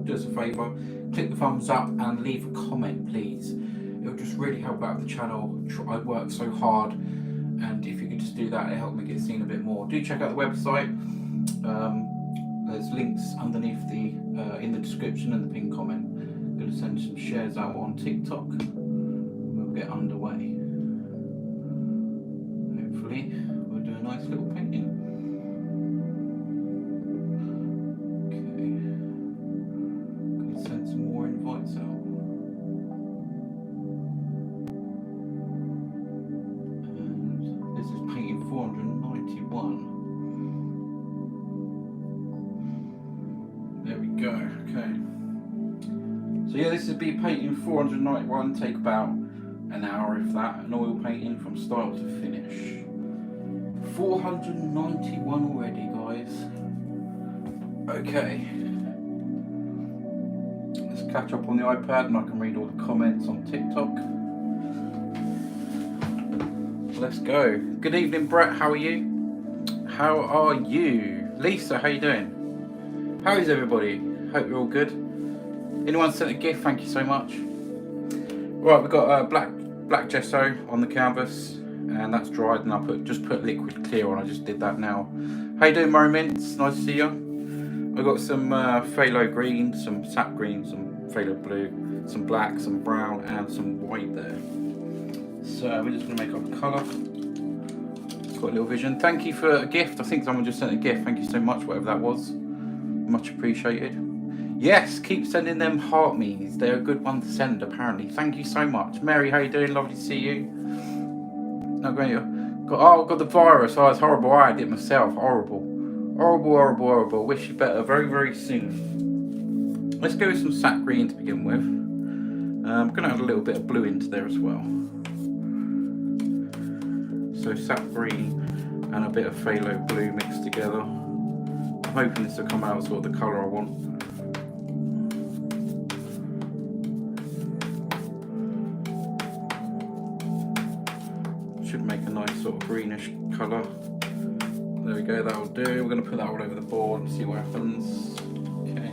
do us a favour, click the thumbs up and leave a comment, please. It will just really help out the channel. I work so hard, and if you could just do that, it helped me get seen a bit more. Do check out the website. There's links underneath in the description and the pinned comment. I'm going to send some shares out on TikTok. We'll get underway. Hopefully, we'll do a nice little painting. Okay. Going to send some more invites out. And this is painting 491. There we go. Okay. So yeah, this would be painting 491, take about an hour if that, an oil painting from start to finish. 491 already, guys. Okay. Let's catch up on the iPad and I can read all the comments on TikTok. Let's go. Good evening, Brett, how are you? How are you? Lisa, how you doing? How is everybody? Hope you're all good. Anyone sent a gift? Thank you so much. Right, we've got black gesso on the canvas, and that's dried, and I just put liquid clear on. I just did that now. How you doing, Moments? Nice to see you. I've got some phthalo green, some sap green, some phthalo blue, some black, some brown, and some white there. So we're just going to make up a colour. Got a little vision. Thank you for a gift. I think someone just sent a gift. Thank you so much, whatever that was. Much appreciated. Yes, keep sending them heart me's. They're a good one to send, apparently. Thank you so much. Mary, how you doing? Lovely to see you. No, got the virus. Oh, it's horrible. I had it myself. Horrible. Horrible, horrible, horrible. Wish you better very, very soon. Let's go with some sap green to begin with. I'm going to add a little bit of blue into there as well. So sap green and a bit of phthalo blue mixed together. I'm hoping this will come out sort of the colour I want. Should make a nice sort of greenish colour. There we go, that'll do. We're going to put that all over the board and see what happens. Okay.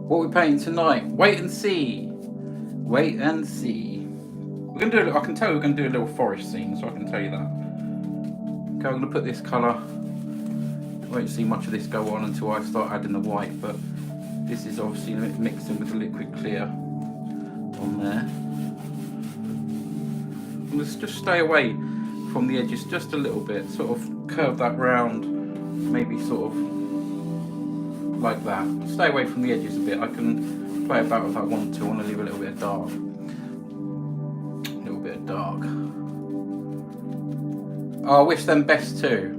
What are we painting tonight? Wait and see. Wait and see. We're going to do. I can tell we're going to do a little forest scene, so I can tell you that. Okay, I'm going to put this colour. Won't see much of this go on until I start adding the white, but this is obviously mixing with the liquid clear on there. And let's just stay away from the edges just a little bit, sort of curve that round, maybe sort of like that. Stay away from the edges a bit. I can play about if I want to. I want to leave a little bit of dark. A little bit of dark. Oh, I wish them best too.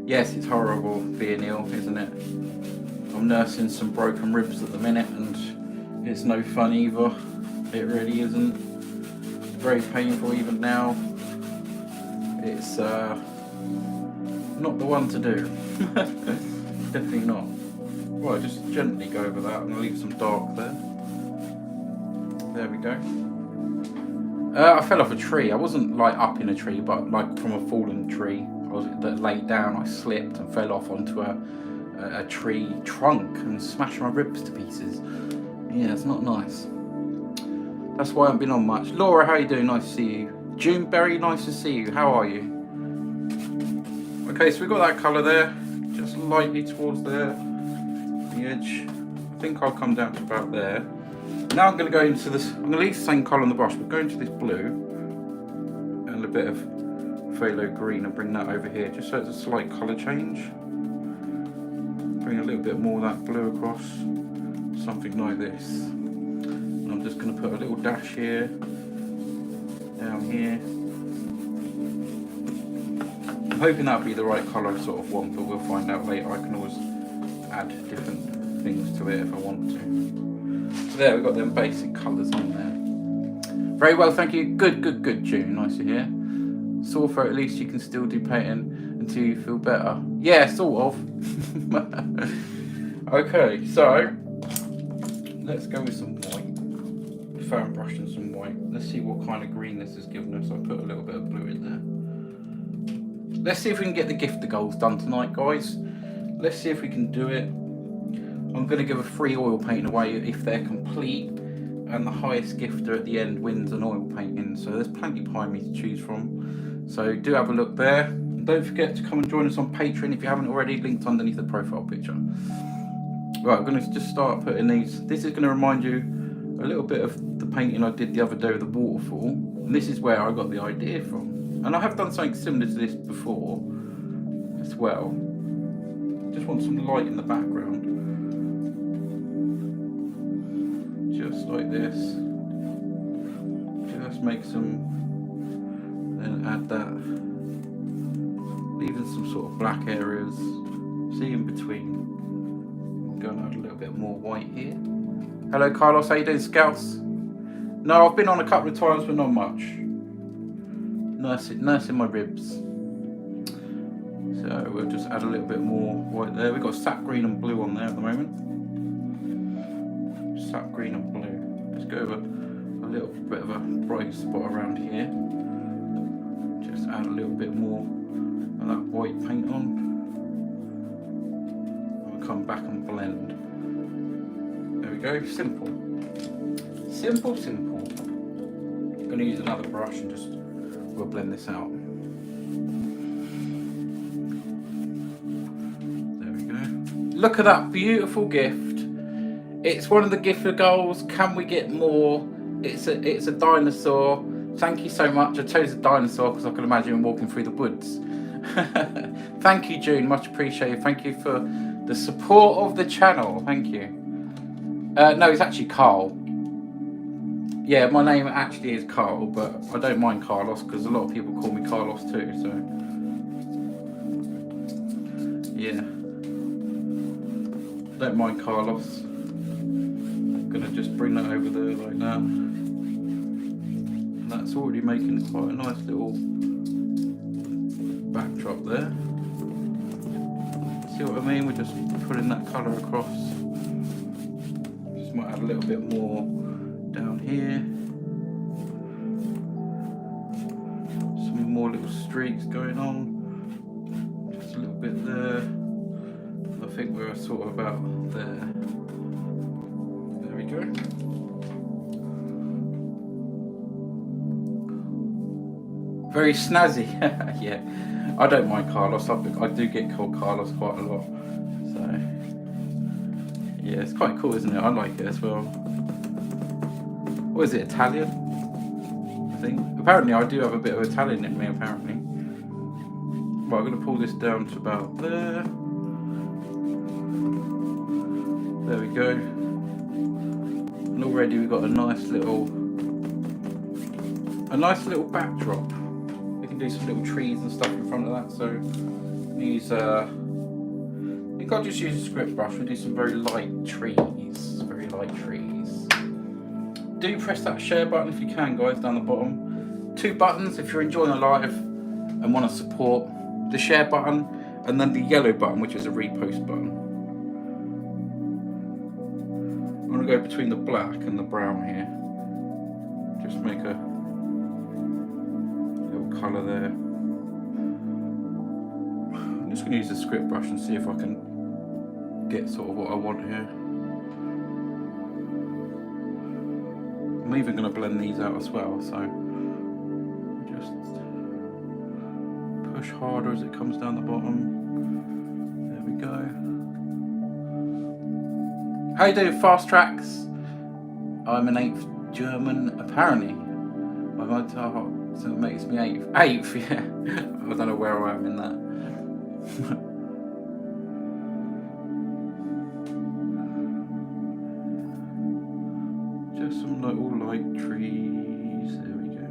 Yes, it's horrible being ill, isn't it? I'm nursing some broken ribs at the minute and it's no fun either. It really isn't. Very painful even now. It's not the one to do. Definitely not. Right, just gently go over that. I'm going to leave some dark there. There we go. I fell off a tree. I wasn't like up in a tree, but like from a fallen tree. That laid down, I slipped and fell off onto a tree trunk and smashed my ribs to pieces. Yeah, it's not nice. That's why I haven't been on much. Laura, how you doing? Nice to see you. Juneberry, nice to see you. How are you? Okay, so we've got that colour there, just lightly towards there, the edge. I think I'll come down to about there. Now I'm going to go into this, I'm going to leave the same colour on the brush, but go into this blue and a bit of phthalo green and bring that over here, just so it's a slight colour change. Bring a little bit more of that blue across, something like this. And I'm just going to put a little dash here, down here. I'm hoping that'll be the right colour I sort of want, but we'll find out later. I can always add different things to it if I want to. So there, we've got them basic colours on there. Very well, thank you. Good, good, good, June. Nice to hear. Sore throat, at least you can still do painting until you feel better. Yeah, sort of. Okay, so let's go with some white. Foam brush and some white. Let's see what kind of green this has given us. I'll put a little bit of blue in there. Let's see if we can get the gifter goals done tonight, guys. Let's see if we can do it. I'm going to give a free oil painting away if they're complete, and the highest gifter at the end wins an oil painting. So there's plenty behind me to choose from. So do have a look there. And don't forget to come and join us on Patreon if you haven't already, linked underneath the profile picture. Right, I'm going to just start putting these. This is going to remind you a little bit of the painting I did the other day with the waterfall. And this is where I got the idea from. And I have done something similar to this before as well. Just want some light in the background. Just like this. Just make some, then add that. Leaving some sort of black areas. See in between. I'm going to add a little bit more white here. Hello Carlos, how you doing, Scouts? No, I've been on a couple of times, but not much. Nursing my ribs. So we'll just add a little bit more white there. We've got sap green and blue on there at the moment. Sap green and blue. Just go over a little bit of a bright spot around here. Just add a little bit more of that white paint on. And we'll come back and blend. There we go, simple. Simple, simple. I'm going to use another brush and just, we'll blend this out. There we go. Look at that beautiful gift. It's one of the gift goals. Can we get more? It's a dinosaur. Thank you so much. I chose a dinosaur because I can imagine him walking through the woods. Thank you, June. Much appreciated. Thank you for the support of the channel. Thank you. No, it's actually Carl. Yeah, my name actually is Carl, but I don't mind Carlos because a lot of people call me Carlos too, so. Yeah. Don't mind Carlos. I'm gonna just bring that over there like that. And that's already making quite a nice little backdrop there. See what I mean? We're just putting that colour across. Just might add a little bit more down here. Some more little streaks going on. Just a little bit there. I think we're sort of about there. There we go. Very snazzy. Yeah, I don't mind Carlos. I do get called Carlos quite a lot. So yeah, it's quite cool, isn't it? I like it as well. What is it, Italian? I think. Apparently I do have a bit of Italian in me, apparently. Right, I'm going to pull this down to about there. There we go. And already we've got a nice little backdrop. We can do some little trees and stuff in front of that. So use I think I'll just use a script brush. We'll do some very light trees. Very light trees. Do press that share button if you can, guys, down the bottom. 2 buttons if you're enjoying the live and want to support. The share button and then the yellow button, which is a repost button. I'm going to go between the black and the brown here. Just make a little colour there. I'm just going to use the script brush and see if I can get sort of what I want here. I'm even going to blend these out as well, so just push harder as it comes down the bottom. There we go. How you doing, Fast Tracks? I'm an 8th German, apparently. My mother, so it makes me 8th. 8th, yeah. I don't know where I am in that. Just some little light trees. There we go.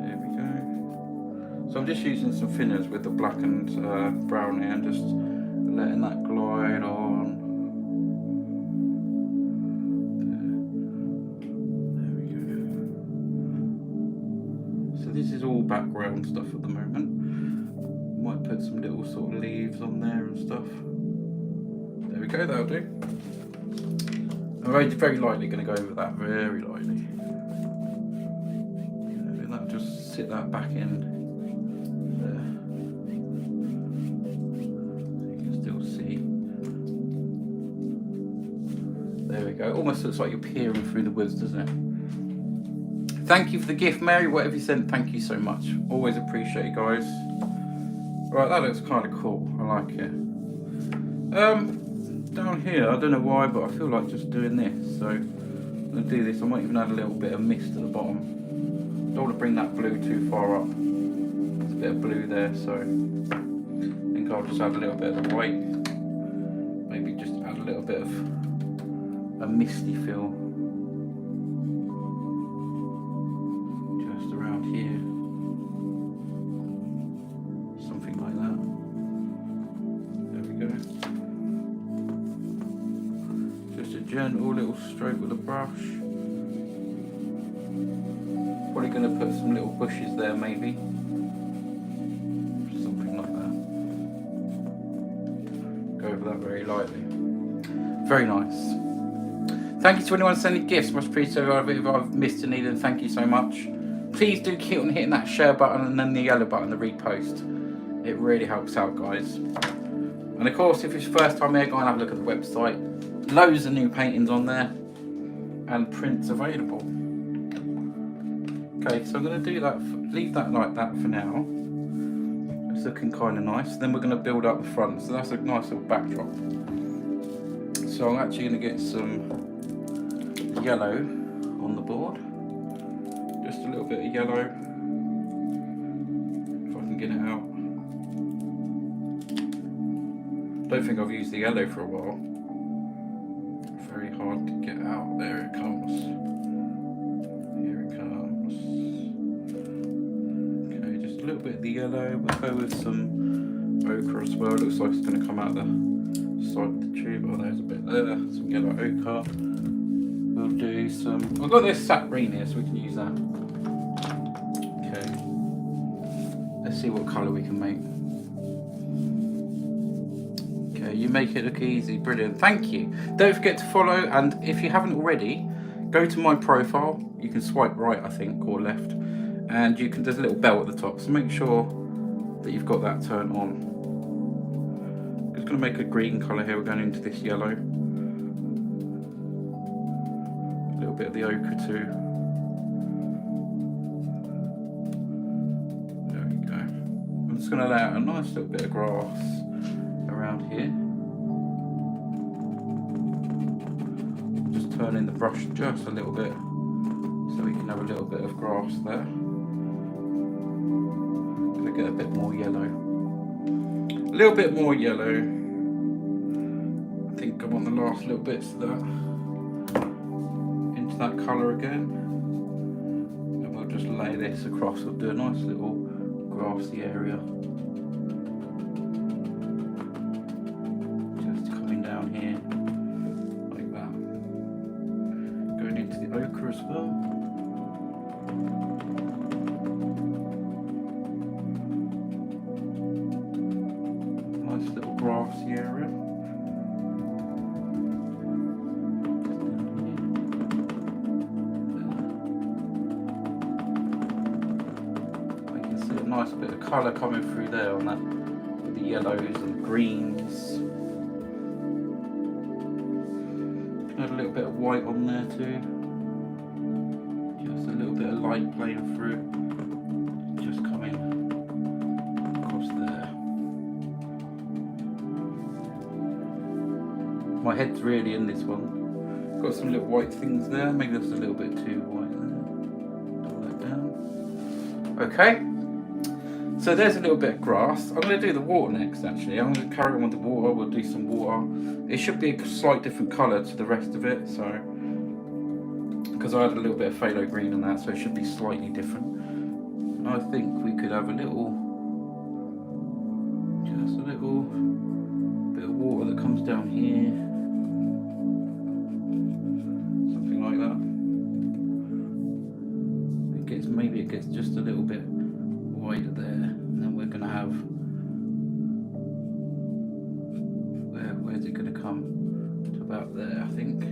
There we go. So I'm just using some thinners with the black and brown here and just letting that glide on. There we go. So this is all background stuff at the moment. Might put some little sort of leaves on there and stuff. There we go, that'll do. I'm very lightly going to go over that, very lightly. And that'll just sit that back in there. You can still see. There we go. Almost looks like you're peering through the woods, doesn't it? Thank you for the gift, Mary. Whatever you sent, thank you so much. Always appreciate it, guys. Right, that looks kind of cool. I like it. Down here, I don't know why, but I feel like just doing this. So I'm going to do this. I might even add a little bit of mist at the bottom. Don't want to bring that blue too far up. There's a bit of blue there, so I think I'll just add a little bit of the white. Maybe just add a little bit of a misty feel. Just around here. Something like that. There we go. Just a gentle little stroke with a brush. Probably going to put some little bushes there, maybe. Something like that. Go over that very lightly. Very nice. Thank you to anyone sending gifts. Much appreciated. If I've missed any, then thank you so much. Please do keep on hitting that share button and then the yellow button, the repost. It really helps out, guys. And of course, if it's your first time here, go and have a look at the website. Loads of new paintings on there and prints available. Okay, so I'm going to do that, leave that like that for now. It's looking kind of nice. Then we're going to build up the front, so that's a nice little backdrop. So I'm actually going to get some yellow on the board. Just a little bit of yellow, if I can get it out. Don't think I've used the yellow for a while. Very hard to get out. There it comes. Here it comes. Okay, just a little bit of the yellow. We'll go with some ochre as well. It looks like it's going to come out the side of the tube. Oh, there's a bit there. Some yellow ochre. We'll do some. I've got this satin here, so we can use that. Okay. Let's see what colour we can make. You make it look easy. Brilliant. Thank you. Don't forget to follow, and if you haven't already, go to my profile. You can swipe right, I think, or left, and you can. There's a little bell at the top, so make sure that you've got that turned on. I'm just going to make a green colour here. We're going into this yellow. A little bit of the ochre too. There we go. I'm just going to lay out a nice little bit of grass around here. Just turning the brush just a little bit so we can have a little bit of grass there. Gonna get a bit more yellow. A little bit more yellow. I think I want the last little bits of that into that colour again. And we'll just lay this across. We'll do a nice little grassy area. Ochre as well. Nice little grassy area. I can see a nice bit of colour coming through there on that, with the yellows and the greens. Add a little bit of white on there too. Light playing through, just coming across there. My head's really in this one. Got some little white things there. Maybe that's a little bit too white there. Dull that down. Okay. So there's a little bit of grass. I'm going to do the water next. Actually, I'm going to carry on with the water. We'll do some water. It should be a slight different colour to the rest of it. So. Because I had a little bit of phthalo green on that, so it should be slightly different. I think we could have a little, just a little bit of water that comes down here, something like that. Maybe it gets just a little bit wider there, and then we're going to have, where's it going to come? To about there, I think.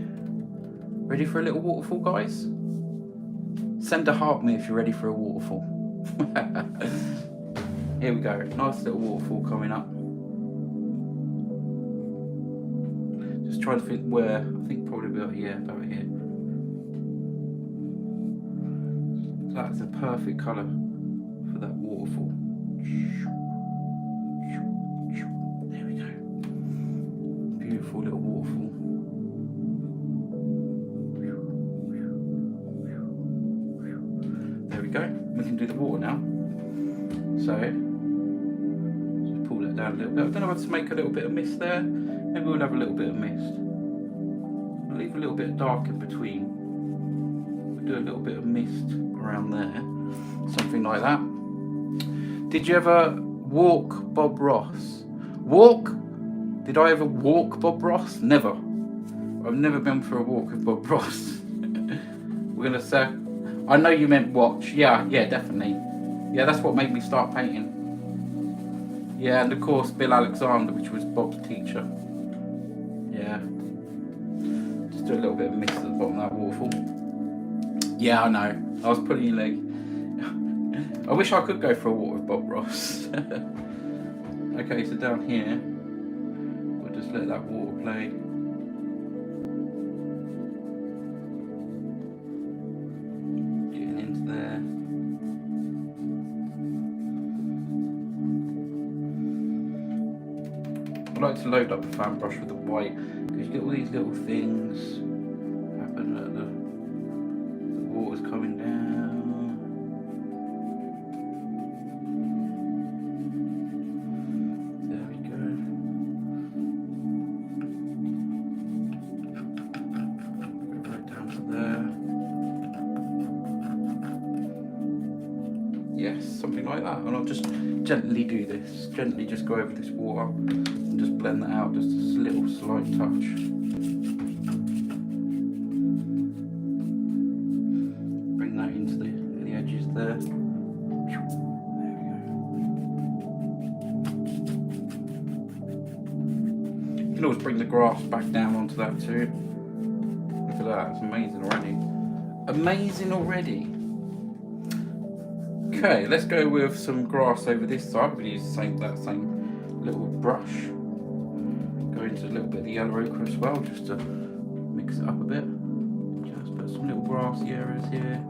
Ready for a little waterfall, guys? Send a heart me if you're ready for a waterfall. Here we go, nice little waterfall coming up. Just trying to think where, I think probably about here, That's a perfect colour for that waterfall. There we go. Beautiful little waterfall. There we go. We can do the water now. So, just pull that down a little bit. I don't know how to make a little bit of mist there. Maybe we'll have a little bit of mist. We'll leave a little bit of dark in between. We'll do a little bit of mist around there. Something like that. Did you ever walk Bob Ross? Walk? Did I ever walk Bob Ross? Never. I've never been for a walk with Bob Ross. We're going to say, I know you meant watch. Yeah, definitely. Yeah, that's what made me start painting. Yeah, and of course Bill Alexander, which was Bob's teacher. Yeah. Just do a little bit of mist at the bottom of that waterfall. Yeah, I know. I was pulling your leg. I wish I could go for a walk with Bob Ross. Okay, so down here, we'll just let that water play. Getting into there. I like to load up the fan brush with the white because you get all these little things happen at the water's coming down. There we go. Go right down to there. Yes, something like that. And I'll just gently do this. Gently just go over this water and just blend that out, just a little slight touch. There we go. You can always bring the grass back down onto that too. Look at that, it's amazing already. Amazing already. Okay, let's go with some grass over this side. We're going to use that same little brush. Go into a little bit of the yellow ochre as well, just to mix it up a bit. Just put some little grassy areas here.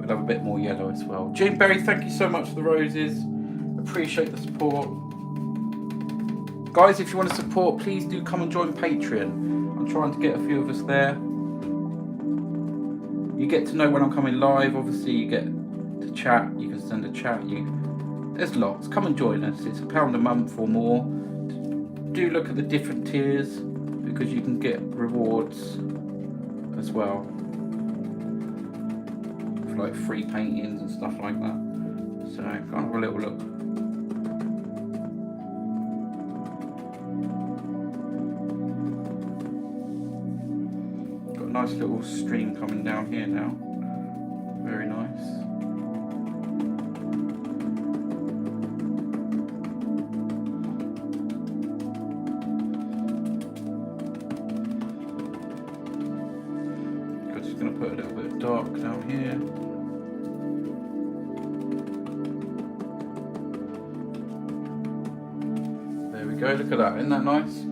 Have a bit more yellow as well. Jane Berry, thank you so much for the roses. Appreciate the support. Guys, if you want to support, please do come and join Patreon. I'm trying to get a few of us there. You get to know when I'm coming live. Obviously, you get to chat. You can send a chat. There's lots. Come and join us. It's £1 a month or more. Do look at the different tiers because you can get rewards as well. Like free paintings and stuff like that. So go and have a little look. Got a nice little stream coming down here now. Very nice. I'm just going to put a little bit of dark down here. Go, look at that, isn't that nice?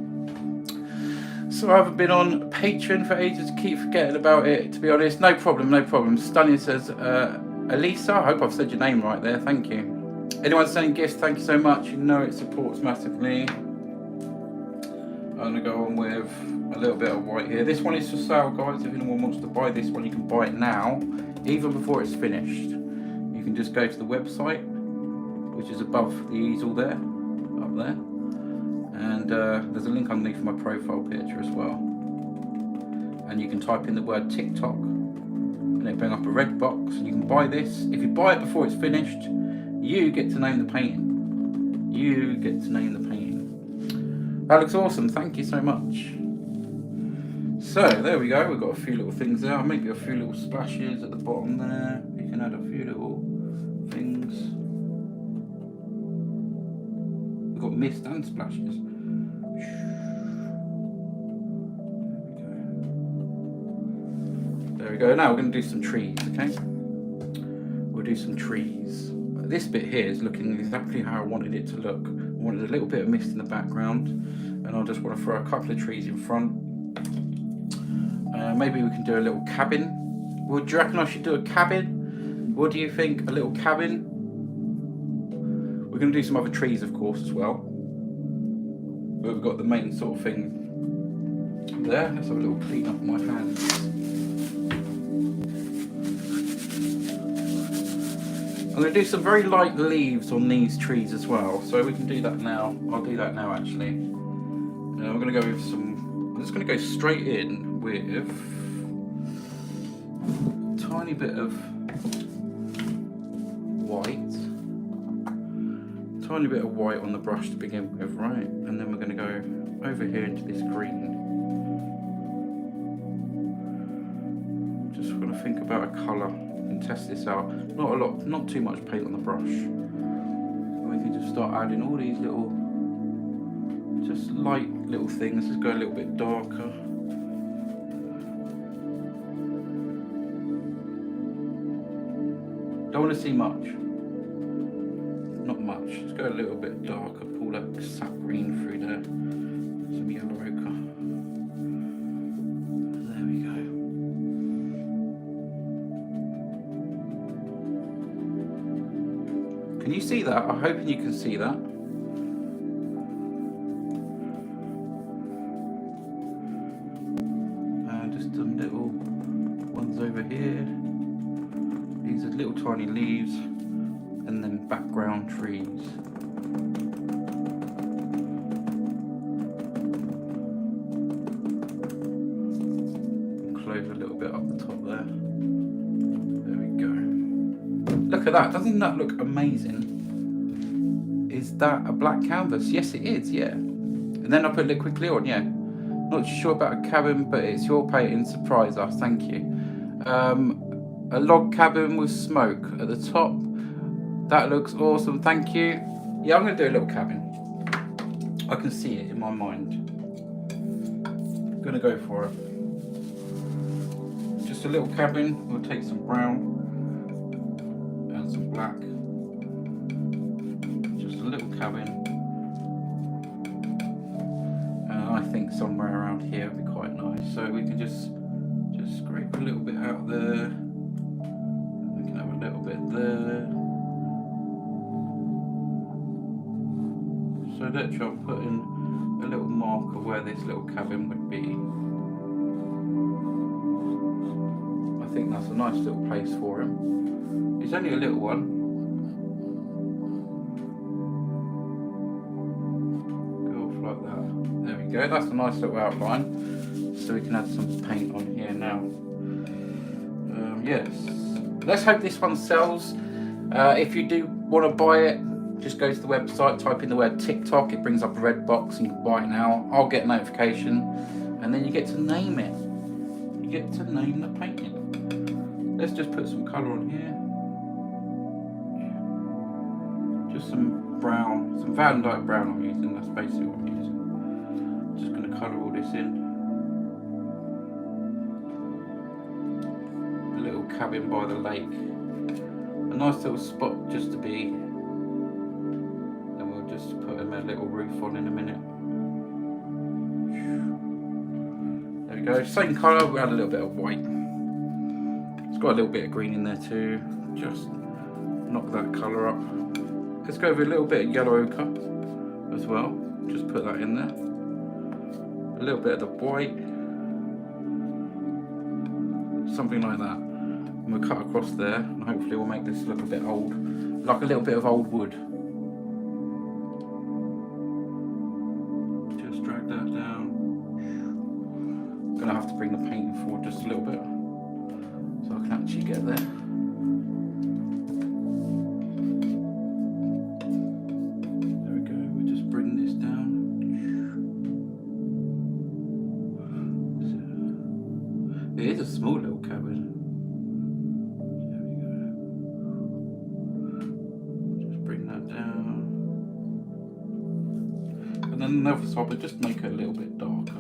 So I haven't been on Patreon for ages, keep forgetting about it, to be honest. No problem. Stunning says, Elisa, I hope I've said your name right there, thank you. Anyone sending gifts, thank you so much, you know it supports massively. I'm going to go on with a little bit of white here. This one is for sale, guys. If anyone wants to buy this one, you can buy it now, even before it's finished. You can just go to the website, which is above the easel there, up there. And there's a link underneath my profile picture as well. And you can type in the word TikTok and it'll bring up a red box. And you can buy this. If you buy it before it's finished, you get to name the painting. You get to name the painting. That looks awesome. Thank you so much. So there we go. We've got a few little things there. Maybe a few little splashes at the bottom there. You can add a few little things. We've got mist and splashes. There we go. Now we're going to do some trees, okay? We'll do some trees. This bit here is looking exactly how I wanted it to look. I wanted a little bit of mist in the background, and I just want to throw a couple of trees in front. Maybe we can do a little cabin. Well, do you reckon I should do a cabin? What do you think? A little cabin? We're going to do some other trees, of course, as well. But we've got the main sort of thing there. Let's have a little clean up my hands. I'm going to do some very light leaves on these trees as well, so we can do that now. I'll do that now actually. I'm going to go with some, I'm just going to go straight in with a tiny bit of white. Tiny bit of white on the brush to begin with, right? And then we're going to go over here into this green. Just going to think about a colour and test this out. Not a lot, not too much paint on the brush. And we can just start adding all these little, just light little things. Let's go a little bit darker. Don't want to see much. Not much. Let's go a little bit darker. Pull that sap green through there. Some yellow ochre. There we go. Can you see that? I'm hoping you can see that. And just some little ones over here. These are little tiny leaves. And then background trees. Close a little bit up the top there. There we go. Look at that, doesn't that look amazing? Is that a black canvas? Yes it is, yeah. And then I put liquid clear on, yeah. Not sure about a cabin, but it's your painting, surprise us, thank you. A log cabin with smoke at the top. That looks awesome, thank you. Yeah, I'm going to do a little cabin. I can see it in my mind. I'm going to go for it. Just a little cabin. We'll take some brown and some black. Just a little cabin. And I think somewhere around here would be quite nice. So we can just scrape a little bit out there. We can have a little bit there. So literally I'm putting a little marker where this little cabin would be. I think that's a nice little place for him. It's only a little one. Go off like that. There we go, that's a nice little outline. So we can add some paint on here now. Yes. Let's hope this one sells. If you do want to buy it, just go to the website, type in the word TikTok, it brings up a red box and you can buy it now. I'll get a notification and then you get to name it. You get to name the painting. Let's just put some colour on here. Just some brown, some Van Dyke brown I'm using, that's basically what I'm using. Just going to colour all this in. A little cabin by the lake. A nice little spot just to be. Just put a little roof on in a minute. There we go, same colour, we add a little bit of white. It's got a little bit of green in there too. Just knock that colour up. Let's go with a little bit of yellow ochre as well. Just put that in there. A little bit of the white. Something like that. And we'll cut across there and hopefully we'll make this look a bit old. Like a little bit of old wood. I have to bring the painting forward just a little bit so I can actually get there. There we go, we'll just bring this down. It is a small little cabin. There we go. Just bring that down. And then the other side, but just make it a little bit darker.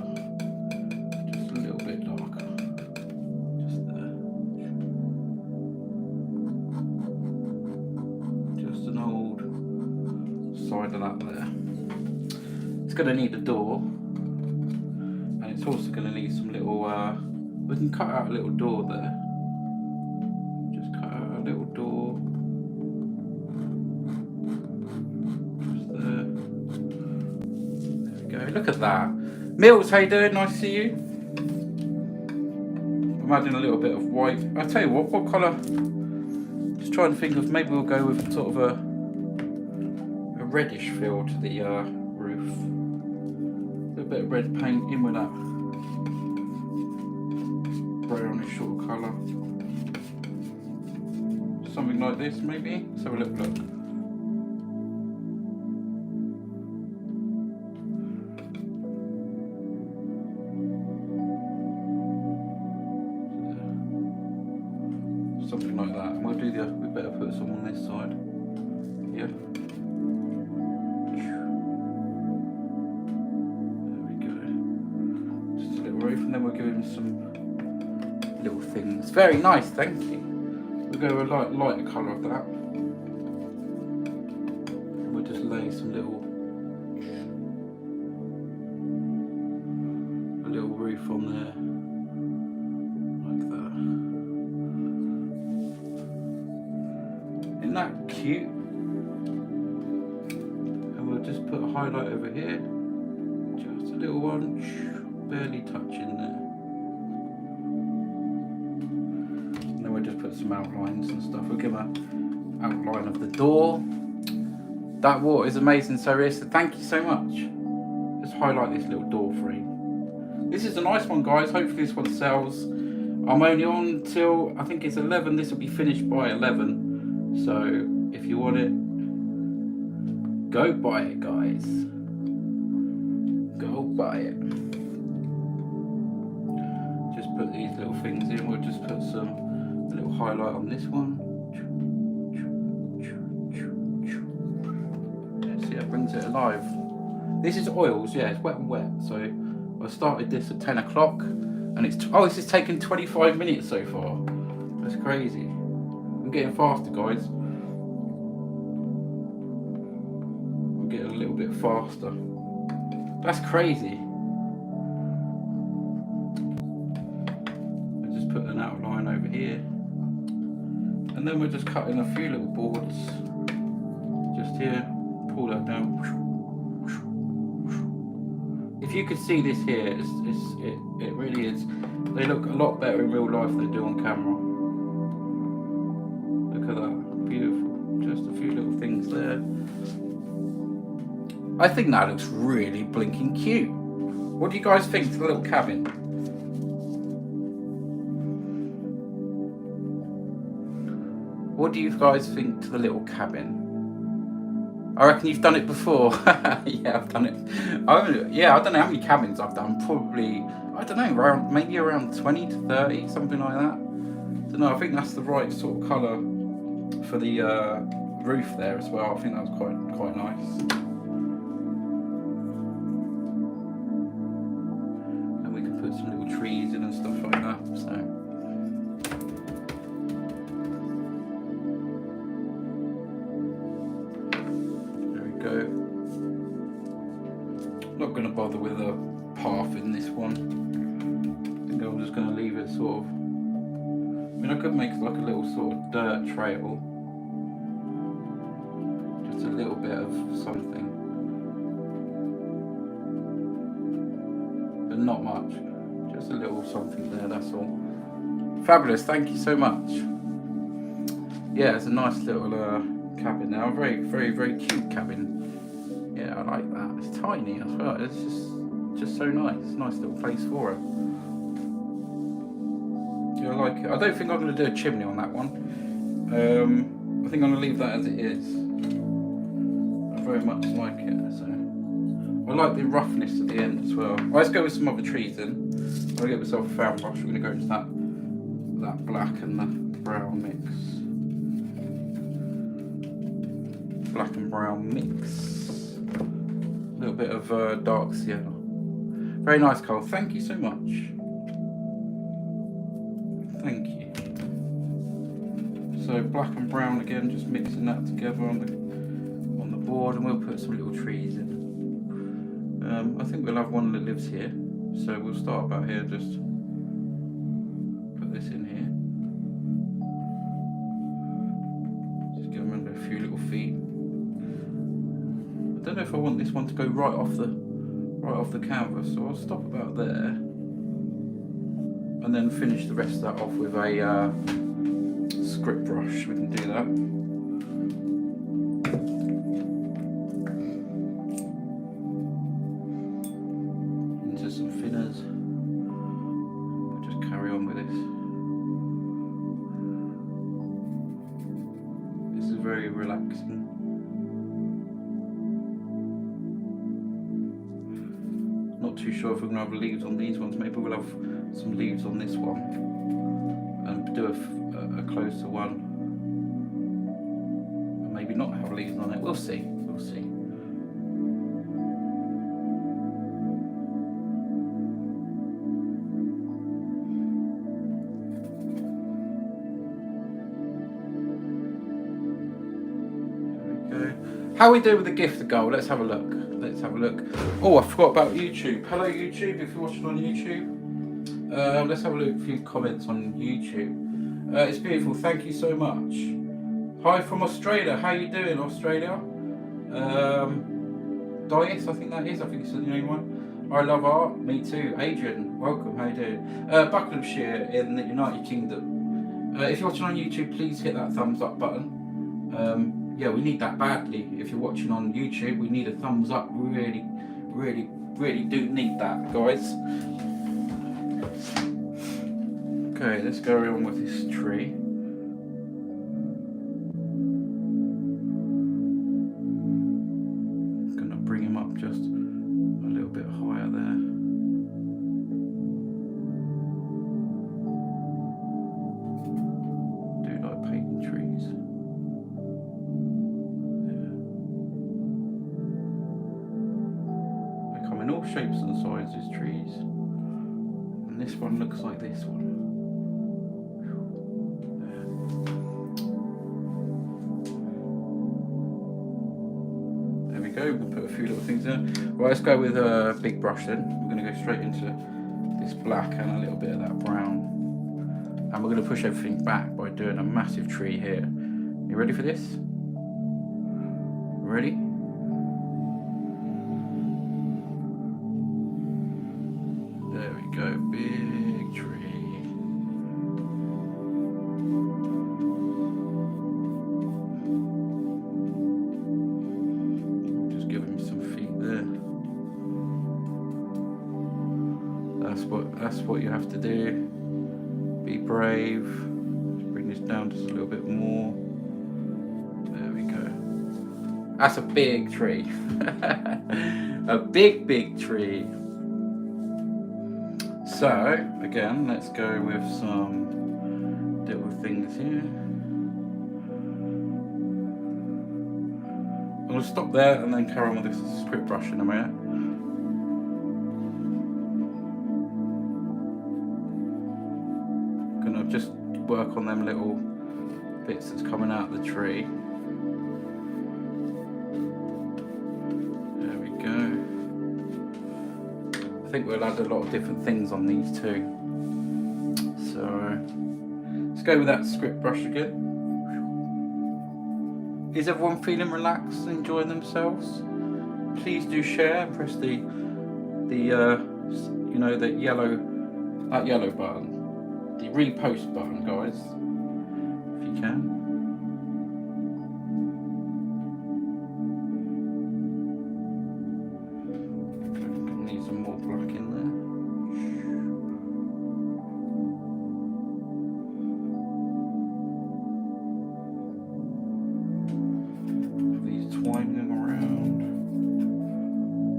Just a little bit darker. Just there. Just an old side of that there. It's going to need a door, and it's also going to need some little, we can cut out a little door there. Just cut out a little door. Just there. There we go. Look at that. Mills, how you doing? Nice to see you. I'm adding a little bit of white. I'll tell you what colour? Just trying to think of, maybe we'll go with sort of a reddish feel to the roof. A little bit of red paint in with that brownish sort of colour. Something like this maybe. Let's have a little look. Something like that. And we'll do we better put some on this side. Yeah. There we go. Just a little roof, and then we'll give him some little things. Very nice, thank you. We'll go with a lighter colour of that. And we'll just lay some little roof on there. Isn't that cute? And we'll just put a highlight over here. Just a little one, barely touching there. And then we'll just put some outlines and stuff. We'll give an outline of the door. That water is amazing, Sarissa. Thank you so much. Just highlight this little door frame. This is a nice one, guys. Hopefully this one sells. I'm only on till, I think it's 11. This will be finished by 11. So if you want it, go buy it, guys. Go buy it. Just put these little things in. We'll just put a little highlight on this one. See, that brings it alive. This is oils, yeah, it's wet and wet. So I started this at 10 o'clock and it's, this has taken 25 minutes so far. That's crazy. I'm getting faster, guys. I'm getting a little bit faster. That's crazy. I just put an outline over here. And then we're just cutting a few little boards. Just here. Pull that down. If you could see this here, it really is. They look a lot better in real life than they do on camera. Look at that, beautiful. Just a few little things there. I think that looks really blinking cute. What do you guys think to the little cabin? What do you guys think to the little cabin? I reckon you've done it before. Yeah, I've done it. I don't know how many cabins I've done. Probably, I don't know, maybe around 20 to 30, something like that. I don't know, I think that's the right sort of colour for the roof there as well. I think that was quite nice. And we can put some little trees in and stuff like that. So. Go. Not going to bother with a path in this one. I think I'm just going to leave it sort of. I mean, I could make like a little sort of dirt trail, just a little bit of something, but not much. Just a little something there. That's all. Fabulous. Thank you so much. Yeah, it's a nice little cabin now. Very, very, very cute cabin. Yeah, I like that. It's tiny as well. It's just so nice. Nice little place for it. Yeah, I like it. I don't think I'm going to do a chimney on that one. I think I'm going to leave that as it is. I very much like it. So I like the roughness at the end as well. Let's go with some other trees then. I'm going to get myself a fan brush. We're going to go into that black and the brown mix. Black and brown mix. A little bit of dark sienna. Very nice, Cole. Thank you so much. Thank you. So black and brown again, just mixing that together on the board, and we'll put some little trees in. I think we'll have one that lives here, so we'll start about here. Just put this in here. Just give them a few little feet. I don't know if I want this one to go right off the canvas, so I'll stop about there, and then finish the rest of that off with a script brush. We can do that. Into some thinners. We'll just carry on with this. This is very relaxing. Not too sure if we're going to have leaves on these ones. Maybe we'll have some leaves on this one and do a closer one, and maybe not have leaves on it. We'll see. We'll see. There we go. How are we doing with the gift of gold? Let's have a look. Let's have a look. Oh, I forgot about YouTube. Hello YouTube, if you're watching on YouTube. Let's have a look at a few comments on YouTube. It's beautiful, thank you so much. Hi from Australia, how you doing, Australia? Dias, I think that is, I think it's the only one. I love art, me too. Adrian, welcome, how you doing? Buckinghamshire in the United Kingdom. If you're watching on YouTube, please hit that thumbs up button. Yeah, we need that badly. If you're watching on YouTube, we need a thumbs up. We really, really, really do need that, guys. Okay, let's go on with this tree. I'm gonna bring him up just a little bit higher there. Do like painting trees. Yeah. They come in all shapes and sizes, trees. And this one looks like this one. We'll put a few little things in. Right, let's go with a big brush then. We're going to go straight into this black and a little bit of that brown. And we're going to push everything back by doing a massive tree here. You ready for this? Ready? There we go, big tree. That's what you have to do. Be brave. Just bring this down just a little bit more. There we go. That's a big tree. A big tree. So again, let's go with some little things here. I'm going to stop there and then carry on with this script brush in a minute. Just work on them little bits that's coming out of the tree. There we go. I think we'll add a lot of different things on these too. So let's go with that script brush again. Is everyone feeling relaxed, enjoying themselves? Please do share and press the you know, that yellow button. The repost button, guys, if you can. Need some more black in there. These twining around.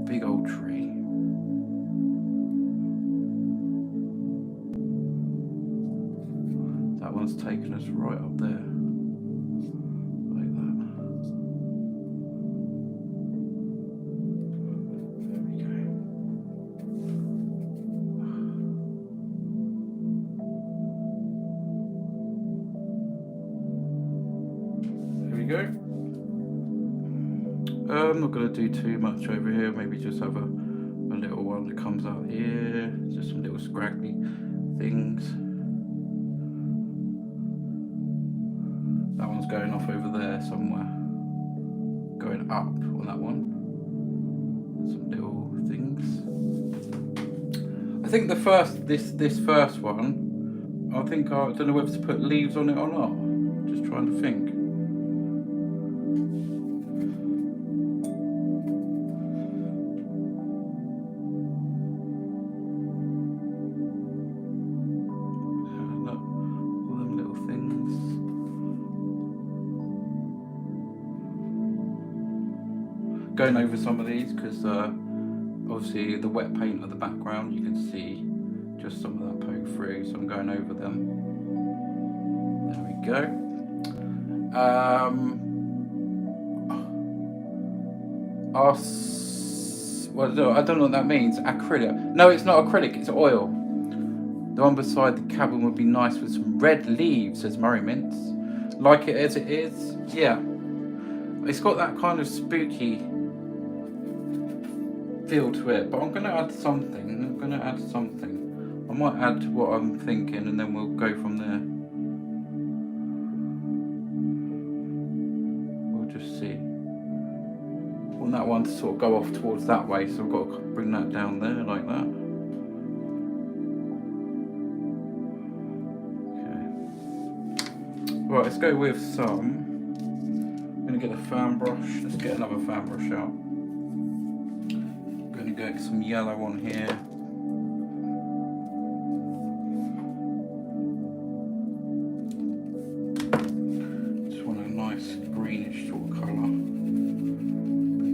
Big old tree. One's taken us right up there, like go. I'm not going to do too much over here, maybe just have a little one that comes out here, just some little scraggly things. That one's going off over there somewhere, going up on that one. Some little things. I think the first, this first one, I think I don't know whether to put leaves on it or not. Just trying to think. All them little things. Going over some of these because obviously the wet paint of the background, you can see just some of that poke through, so I'm going over them. There we go. Well, I don't know what that means. Acrylic. No, it's not acrylic, it's oil. The one beside the cabin would be nice with some red leaves, says Murray Mints. Like it as it is. Yeah. It's got that kind of spooky feel to it, but I'm going to add something. I might add what I'm thinking and then we'll go from there. We'll just see. I want that one to sort of go off towards that way, so I've got to bring that down there like that. Okay. Right, let's go with some. I'm going to get a fan brush. Let's get another fan brush out. Get some yellow on here. Just want a nice greenish sort of colour.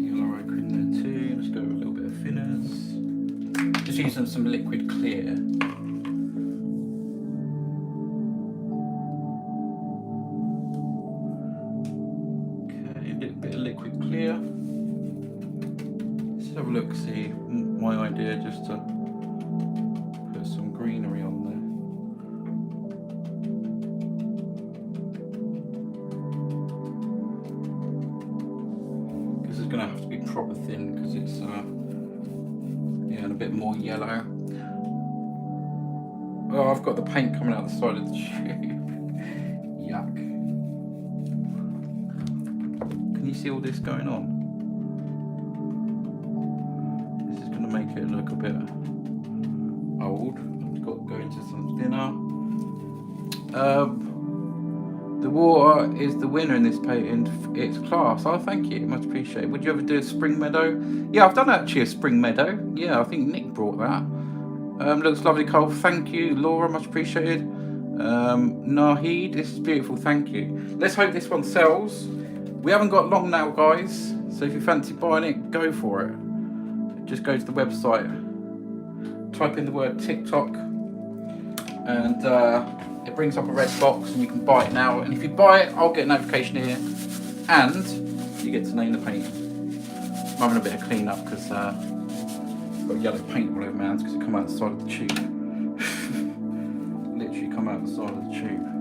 Yellow ochre in there too. Let's go with a little bit of thinners. Just using some liquid clear. Okay, a little bit of liquid clear. Have a look, see my idea just to put some greenery on there. This is going to have to be proper thin because it's yeah, and a bit more yellow. Oh, I've got the paint coming out the side of the tube. Yuck. Can you see all this going on? Make it look a bit old. I've got to go into some thinner. The water is the winner in this paint. It's class. Oh, thank you, much appreciated. Would you ever do a spring meadow? Yeah, I've done actually a spring meadow. Yeah, I think Nick brought that. Looks lovely, Cole. Thank you, Laura, much appreciated. Nahid, this is beautiful. Thank you. Let's hope this one sells. We haven't got long now, guys. So if you fancy buying it, go for it. Just go to the website, type in the word TikTok, and it brings up a red box and you can buy it now. And if you buy it, I'll get a notification here and you get to name the paint. I'm having a bit of clean up because I've got yellow paint all over my hands because it come out the side of the tube. Literally come out the side of the tube.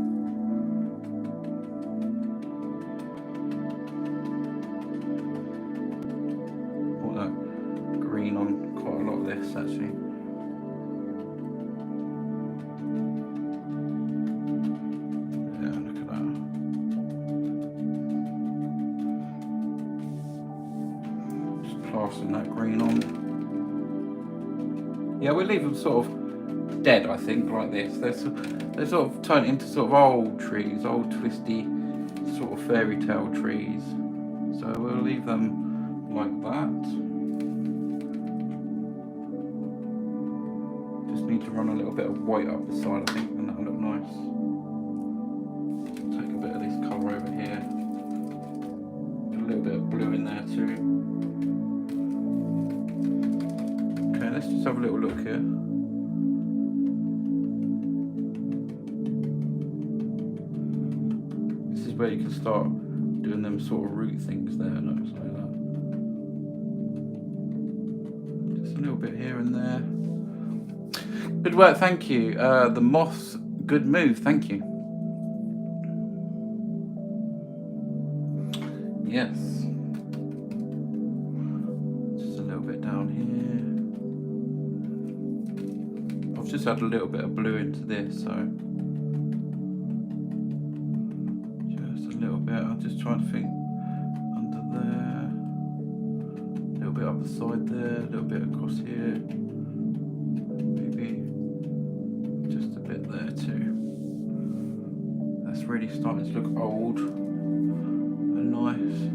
On quite a lot of this actually. Yeah, look at that. Just plastering that green on. Yeah, we'll leave them sort of dead, I think, like this. They're sort of turned into sort of old trees, old twisty sort of fairy tale trees. So we'll leave them like that. Need to run a little bit of white up the side, I think, and that'll look nice. Take a bit of this colour over here. A little bit of blue in there too. Okay, let's just have a little look here. This is where you can start doing them sort of root things there, looks like that. Just a little bit here and there. Good work, thank you. The moths, good move, thank you. yes. Just a little bit down here. I've just had a little bit of blue into this, so just a little bit. I'm just trying to think under there, a little bit up the side there, a little bit across here, maybe just a bit there too. That's really starting to look old and nice.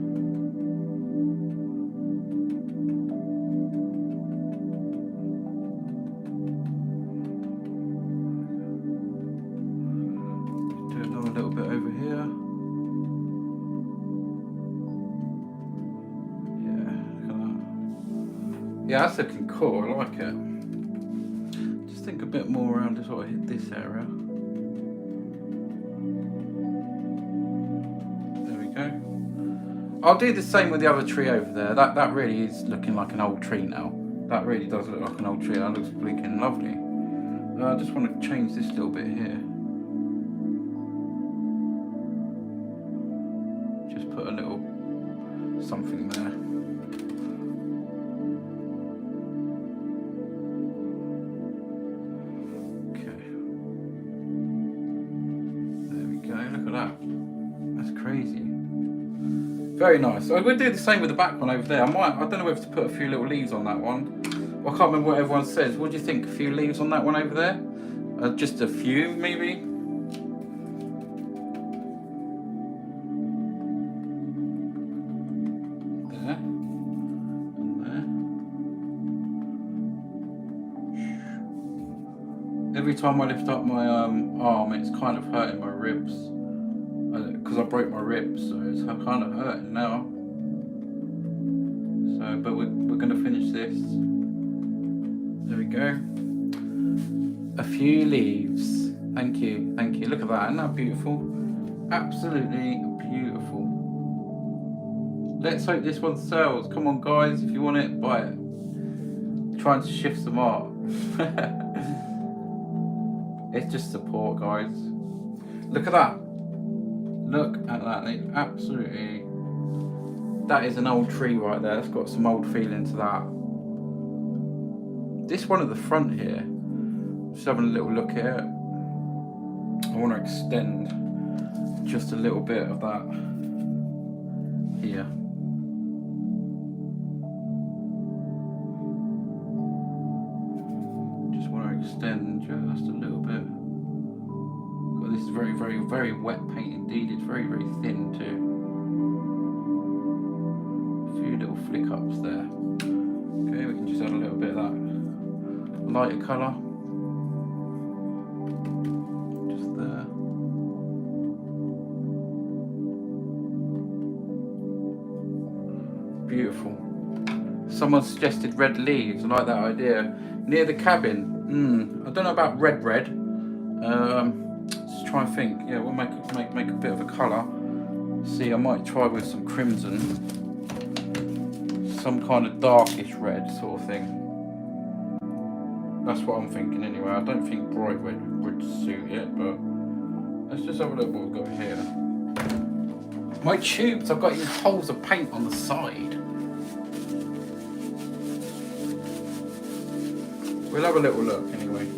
Yeah, that's looking cool, I like it. Just think a bit more around to sort of hit this area. There we go. I'll do the same with the other tree over there. That really is looking like an old tree now. That really does look like an old tree. That looks blinking lovely. I just want to change this little bit here. Just put a little something there. Very nice. I would do the same with the back one over there. I don't know whether to put a few little leaves on that one. I can't remember what everyone says. What do you think? A few leaves on that one over there? Just a few, maybe? There. And there. Every time I lift up my arm, it's kind of hurting my ribs. Because I broke my ribs, so it's kind of hurting now. So, but we're going to finish this. There we go. A few leaves. Thank you, thank you. Look at that, isn't that beautiful? Absolutely beautiful. Let's hope this one sells. Come on, guys, if you want it, buy it. Trying to shift some art. It's just support, guys. Look at that. Look at that, absolutely, that is an old tree right there. That's got some old feeling to that. This one at the front here, just having a little look at it. I want to extend just a little bit of that here. Just want to extend just a little bit. This is very, very, very wet paint indeed. It's very, very thin too. A few little flick ups there. Okay, we can just add a little bit of that lighter colour. Just there. Beautiful. Someone suggested red leaves. I like that idea. Near the cabin. I don't know about red. Try and think. Yeah, we'll make a bit of a colour. See, I might try with some crimson, some kind of darkish red sort of thing. That's what I'm thinking anyway. I don't think bright red would suit it, but let's just have a look what we've got here. My tubes, I've got these holes of paint on the side. We'll have a little look anyway.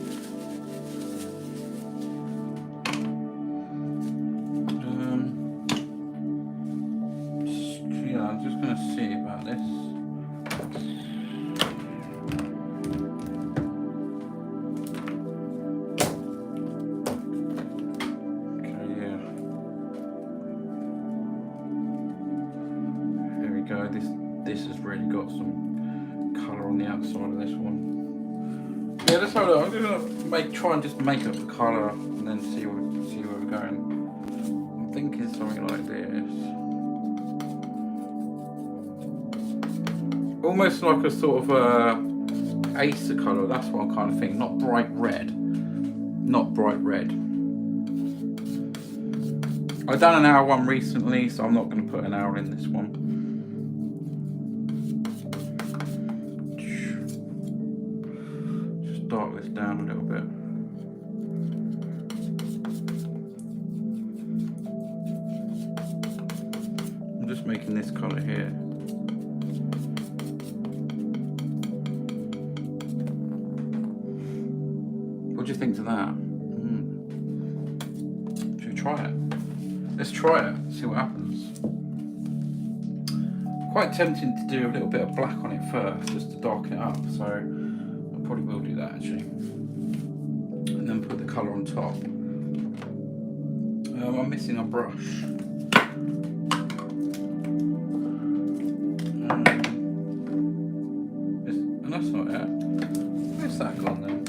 This has really got some colour on the outside of this one. Yeah, let's have a look. I'm going to try and just make up the colour and then see where we're going. I'm thinking something like this. Almost like a sort of acer colour, that's what I'm kind of thinking. Not bright red. Not bright red. I've done an hour one recently, so I'm not going to put an hour in this one. Dark this down a little bit. I'm just just making this colour here. What do you think to that? Should we try it? Let's try it, see what happens. Quite tempting to do a little bit of black on it first, just to darken it up, so I probably will do that actually. And then put the colour on top. I'm missing a brush. And that's not it. Where's that gone then?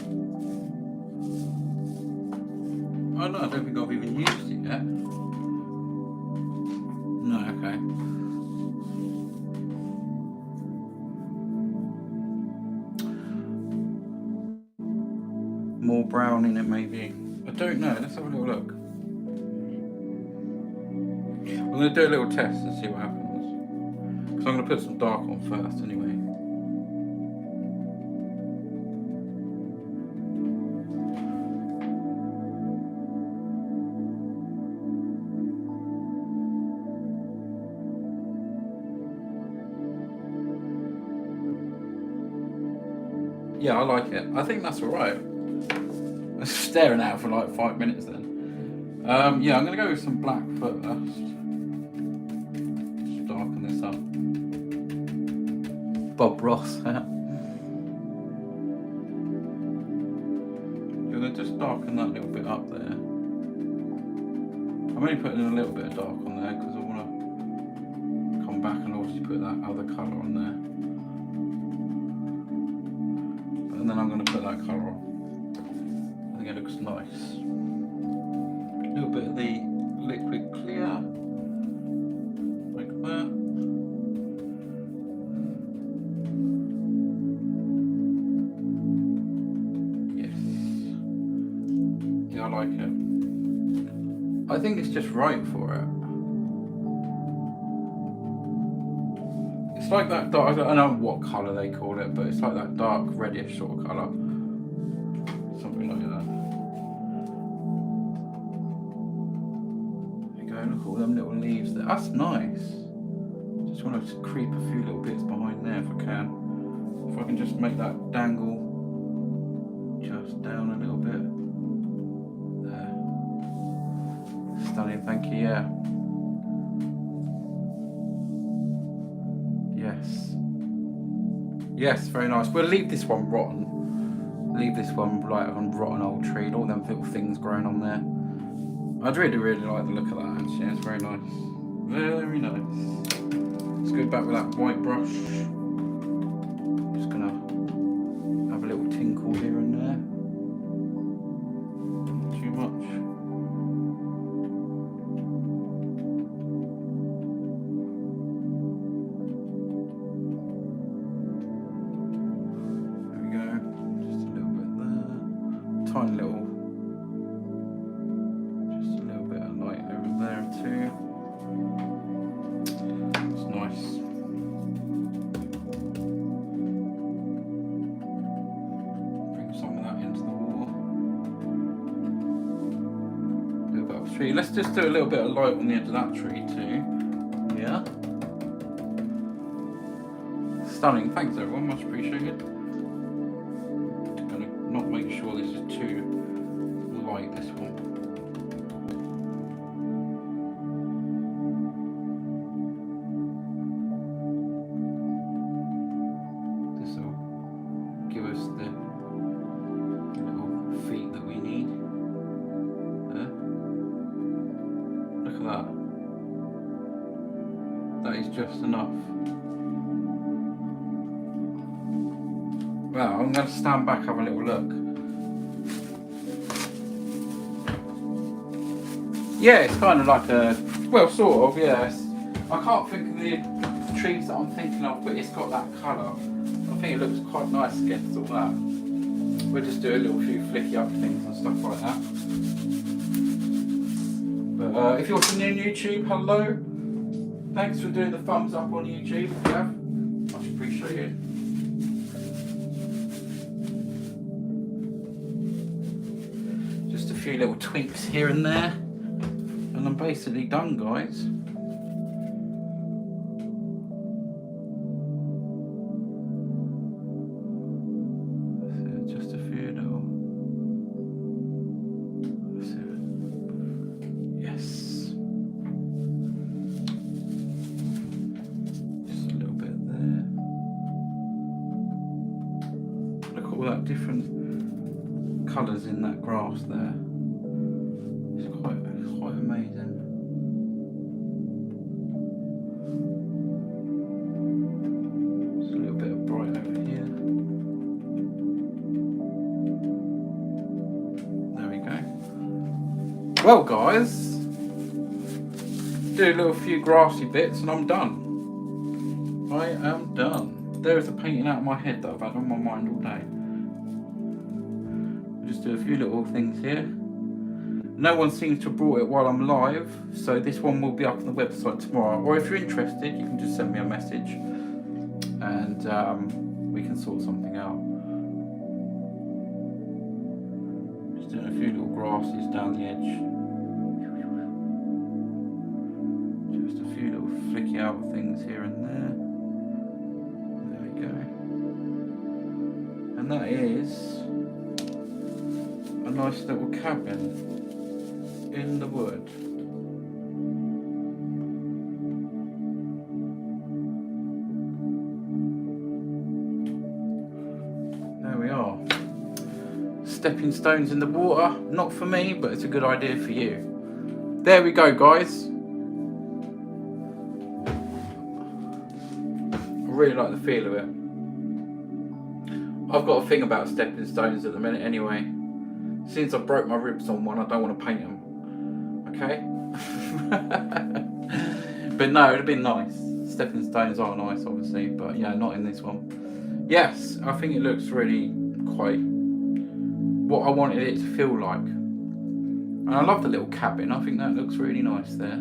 Oh no, I don't think I've even used it yet. No, okay. More brown in it maybe. I don't know, let's have a little look. I'm going to do a little test and see what happens. Because I'm going to put some dark on first anyway. Yeah, I like it. I think that's alright. I was staring at it for like 5 minutes then. Yeah, I'm going to go with some black first. Just darken this up. Bob Ross. I'm going to just darken that little bit up there. I'm only putting a little bit of dark on there because I want to come back and obviously put that other colour on there. And then I'm going to put that colour on. I think it looks nice. A little bit of the liquid clear, like that. Yes. Yeah, I like it. I think it's just right for it. It's like that dark, I don't know what colour they call it, but it's like that dark reddish sort of colour. Something like that. There you go, look at all them little leaves there. That's nice. Just want to creep a few little bits behind there if I can. If I can just make that dangle just down a little bit. There. Stunning, thank you, yeah. Yes, very nice. We'll leave this one rotten. Leave this one like on rotten old tree and all them little things growing on there. I'd really like the look of that actually. It's very nice. Very nice. Let's go back with that white brush. Just gonna have a little tinkle here and there. Not too much. Tiny little, just a little bit of light over there too. It's nice. Bring some of that into the water. A little bit of tree. Let's just do a little bit of light on the edge of that tree too. Yeah. Stunning. Thanks everyone. Much appreciated. Not make sure this is too light, this one. This will give us the little feet that we need. There. Look at that. That is just enough. Well, I'm going to stand back, have a little look. Yeah, it's kind of like a, well, sort of, yes. I can't think of the trees that I'm thinking of, but it's got that colour. I think it looks quite nice against all that. We'll just do a little few flicky up things and stuff like that. But if you're new on YouTube, hello. Thanks for doing the thumbs up on YouTube, if you have. Much appreciated. Just a few little tweaks here and there. And I'm basically done, guys. colours in that grass there. It's quite amazing. Just a little bit of bright over here. There we go. Well guys, do a little few grassy bits and I'm done. I am done. There's the painting out of my head that I've had on my mind all day. Just do a few little things here. No one seems to have brought it while I'm live, so this one will be up on the website tomorrow. Or if you're interested, you can just send me a message and we can sort something out. Just doing a few little grasses down the edge. Just a few little flicky out things here and there. There we go. And that is a nice little cabin in the wood. There we are. Stepping stones in the water. Not for me, but it's a good idea for you. There we go, guys. I really like the feel of it. I've got a thing about stepping stones at the minute anyway. Since I broke my ribs on one, I don't want to paint them. Okay? But no, it'd have been nice. Stepping stones are nice, obviously, but yeah, not in this one. Yes, I think it looks really quite what I wanted it to feel like. And I love the little cabin. I think that looks really nice there.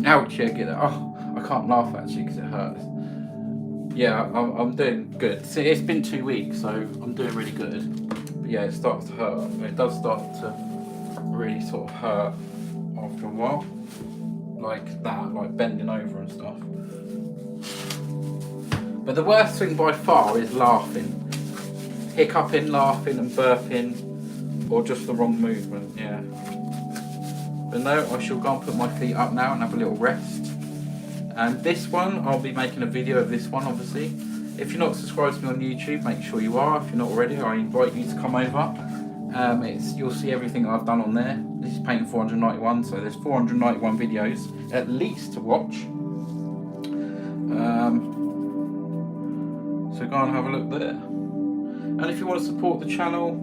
Ouch, yeah, get that. Oh, I can't laugh actually because it hurts. Yeah, I'm doing good. See, it's been 2 weeks, so I'm doing really good. But yeah, it starts to hurt. It does start to really sort of hurt after a while. Like that, like bending over and stuff. But the worst thing by far is laughing. Hiccuping, laughing and burping, or just the wrong movement, yeah. But no, I shall go and put my feet up now and have a little rest. And this one, I'll be making a video of this one, obviously. If you're not subscribed to me on YouTube, make sure you are. If you're not already, I invite you to come over. You'll see everything I've done on there. This is painting 491, so there's 491 videos at least to watch. So go and have a look there. And if you want to support the channel,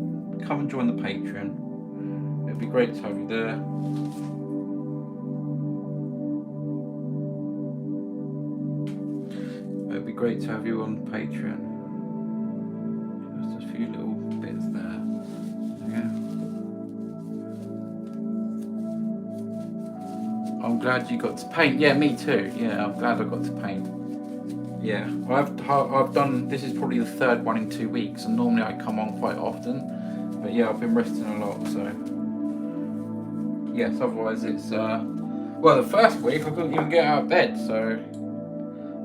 come and join the Patreon. It'd be great to have you there. It'd be great to have you on Patreon. Just a few little bits there. Yeah. I'm glad you got to paint. Yeah, me too. Yeah, I'm glad I got to paint. Yeah, I've done, this is probably the third one in 2 weeks, and normally I come on quite often. But yeah, I've been resting a lot, so. Yes, otherwise it's, well, the first week I couldn't even get out of bed, so.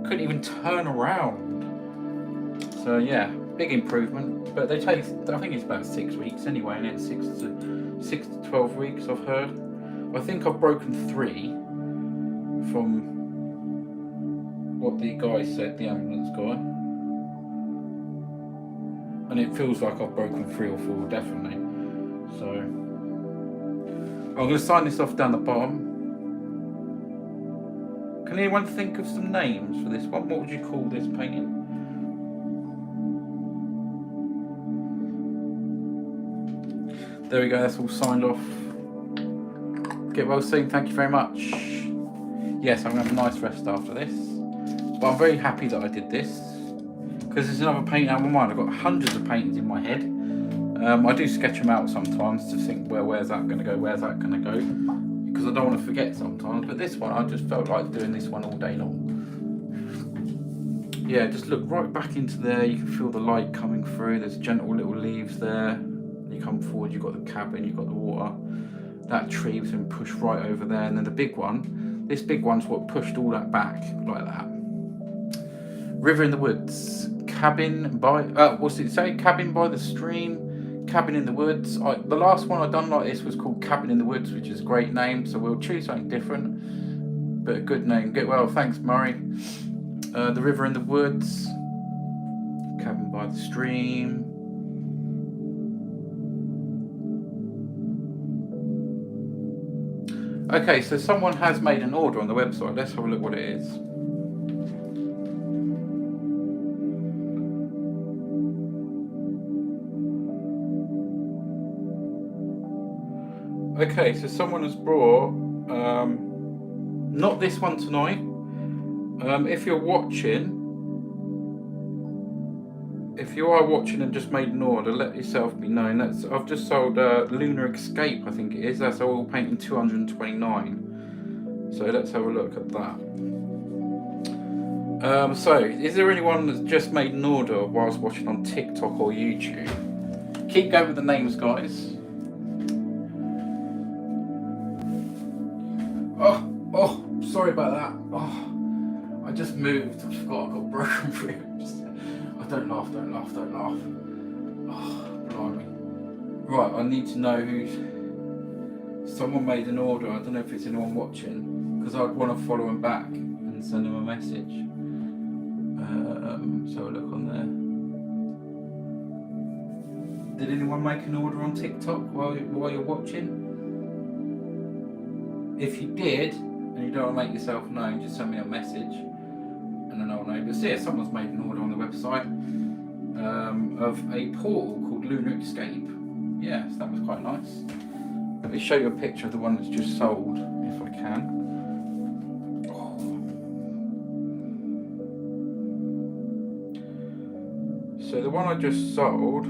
Couldn't even turn around. So yeah, big improvement. But they take, I think it's about 6 weeks anyway, and it's 6 to 12 weeks I've heard. I think I've broken 3 from what the guy said, the ambulance guy. And it feels like I've broken 3 or 4, definitely. So I'm going to sign this off down the bottom. Can anyone think of some names for this one? What would you call this painting? There we go, that's all signed off. Get well soon, thank you very much. Yes, I'm going to have a nice rest after this. But I'm very happy that I did this. Because there's another painting out of my mind. I've got hundreds of paintings in my head. I do sketch them out sometimes to think, well, where's that going to go, where's that going to go? Because I don't want to forget sometimes. But this one, I just felt like doing this one all day long. Yeah, just look right back into there. You can feel the light coming through. There's gentle little leaves there. You come forward, you've got the cabin, you've got the water. That tree was been pushed right over there. And then the big one, this big one's what pushed all that back like that. River in the woods. Cabin by, what's it say? Cabin by the stream. Cabin in the woods. The last one I done like this was called Cabin in the Woods, which is a great name. So we'll choose something different, but a good name. Get well, thanks Murray. The river in the woods. Cabin by the stream. Okay, so someone has made an order on the website. Let's have a look what it is. Okay, so someone has brought, not this one tonight. If you are watching and just made an order, let yourself be known. I've just sold Lunar Escape, I think it is. That's oil painting 229. So let's have a look at that. So, is there anyone that's just made an order whilst watching on TikTok or YouTube? Keep going with the names, guys. Oh, sorry about that. Oh, I just moved. I forgot I got broken ribs. Don't laugh. Oh, blimey. Right, I need to know who's... Someone made an order. I don't know if it's anyone watching, because I'd want to follow them back and send them a message. So look on there. Did anyone make an order on TikTok while you're watching? If you did, and you don't want to make yourself known, just send me a message. And then I'll know. But see, someone's made an order on the website of a portal called Lunar Escape. Yes, that was quite nice. Let me show you a picture of the one that's just sold, if I can. So the one I just sold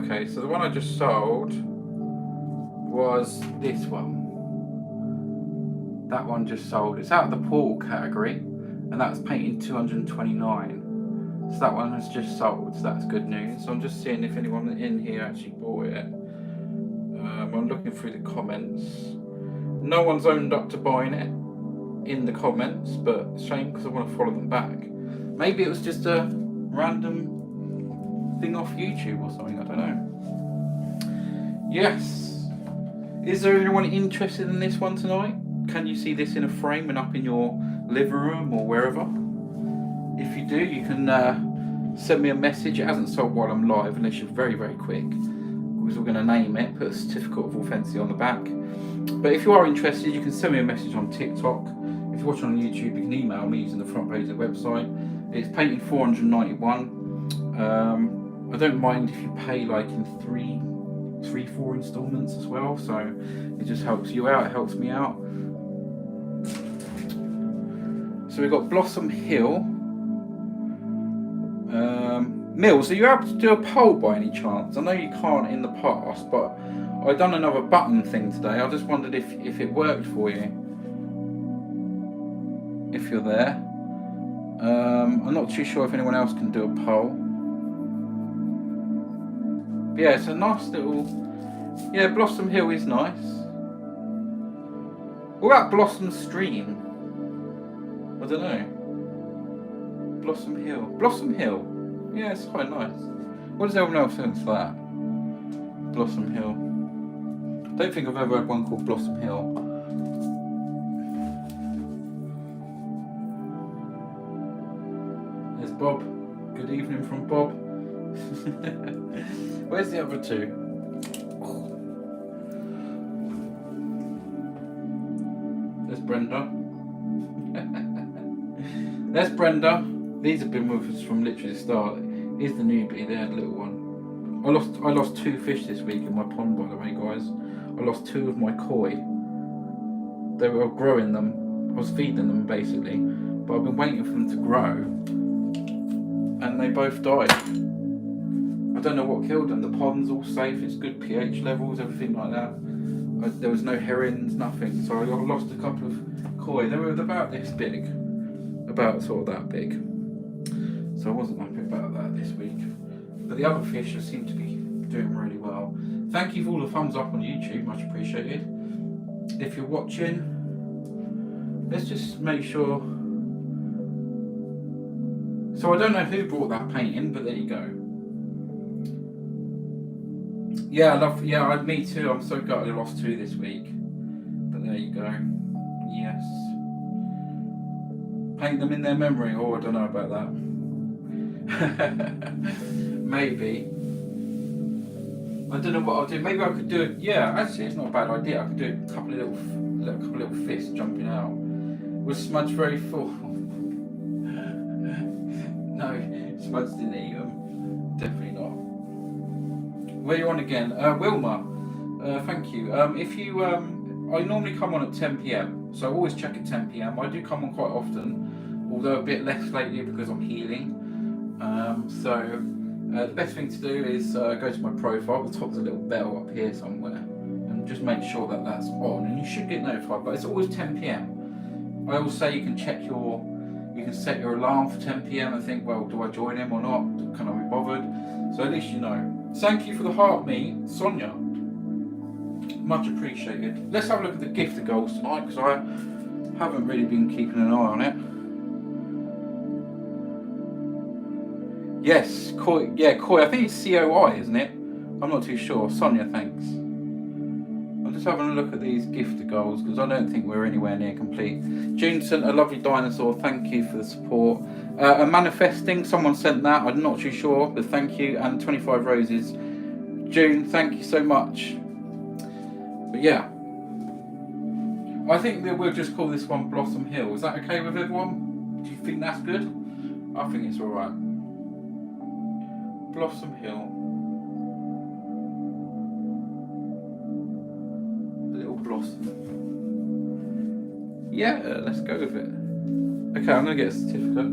okay, so the one I just sold was this one. That one just sold. It's out of the portal category, and that's painted 229. So that one has just sold, so that's good news. So I'm just seeing if anyone in here actually bought it. I'm looking through the comments. No one's owned up to buying it in the comments, but shame, because I want to follow them back. Maybe it was just a random thing off YouTube or something, I don't know. Yes. Is there anyone interested in this one tonight? Can you see this in a frame and up in your living room or wherever? If you do, you can send me a message. It hasn't sold while I'm live, unless you're very, very quick, because we're going to name it, put a certificate of authenticity on the back. But if you are interested, you can send me a message on TikTok. If you're watching on YouTube, you can email me using the front page of the website. It's painted 491. I don't mind if you pay like in three, 4 installments as well, so it just helps you out, it helps me out. So we've got Blossom Hill. Mills, are you able to do a poll by any chance? I know you can't in the past, but I've done another button thing today. I just wondered if it worked for you. If you're there. I'm not too sure if anyone else can do a poll. But yeah, it's a nice little... Yeah, Blossom Hill is nice. What about Blossom Stream? I don't know. Blossom Hill. Blossom Hill. Yeah, it's quite nice. What does everyone else think of that? Blossom Hill. I don't think I've ever had one called Blossom Hill. There's Bob. Good evening from Bob. Where's the other two? There's Brenda. There's Brenda. These have been with us from literally the start. Here's the newbie there, the little one. I lost 2 fish this week in my pond, by the way, guys. I lost 2 of my koi. They were growing them. I was feeding them basically, but I've been waiting for them to grow, and they both died. I don't know what killed them. The pond's all safe. It's good pH levels, everything like that. There was no herons, nothing. So I lost a couple of koi. They were about this big. About sort of that big. So I wasn't happy about that this week. But the other fish just seem to be doing really well. Thank you for all the thumbs up on YouTube, much appreciated. If you're watching, let's just make sure. So I don't know who brought that painting, but there you go. Yeah, me too. I'm so gutted I lost 2 this week. But there you go. Yes. Paint them in their memory. Oh, I don't know about that. maybe. I don't know what I'll do. Maybe I could do it. Yeah, actually, it's not a bad idea. I could do a couple of little fists jumping out with Smudge very full. No, Smudge didn't eat them. Definitely not. Where are you on again? Wilma, thank you. If you, I normally come on at 10 PM, so I always check at 10 PM. I do come on quite often, although a bit less lately because I'm healing. The best thing to do is go to my profile. The top's a little bell up here somewhere, and just make sure that that's on, and you should get notified. But it's always 10 PM. I always say you can set your alarm for 10 PM and think, well, do I join him or not? Can I be bothered? So at least you know. Thank you for the heart, Sonia. Much appreciated. Let's have a look at the gift of goals tonight, because I haven't really been keeping an eye on it. Yes, Koi. Yeah, Koi. I think it's COI, isn't it? I'm not too sure. Sonia, thanks. I'm just having a look at these gift of goals because I don't think we're anywhere near complete. June sent a lovely dinosaur. Thank you for the support. A manifesting. Someone sent that. I'm not too sure, but thank you. And 25 roses. June, thank you so much. But yeah, I think that we'll just call this one Blossom Hill. Is that okay with everyone? Do you think that's good? I think it's all right. Blossom Hill. A little blossom. Yeah, let's go with it. Okay, I'm going to get a certificate.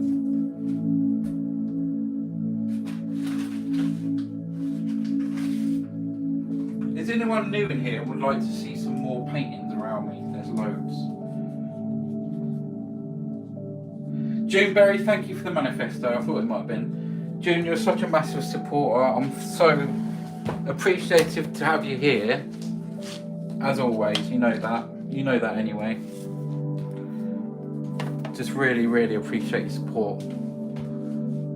Is anyone new in here and would like to see some more paintings around me? There's loads. June Berry, thank you for the manifesto. I thought it might have been. June, you're such a massive supporter. I'm so appreciative to have you here. As always, you know that. You know that anyway. Just really, really appreciate your support.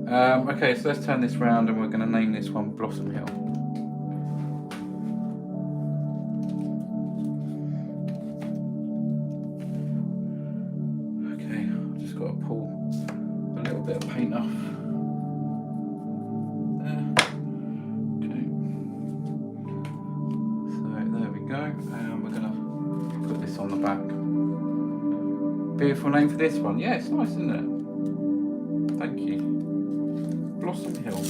Okay, so let's turn this round and we're going to name this one Blossom Hill. Okay, I've just got to pull a little bit of paint off. Beautiful name for this one. Yeah, it's nice, isn't it? Thank you. Blossom Hill.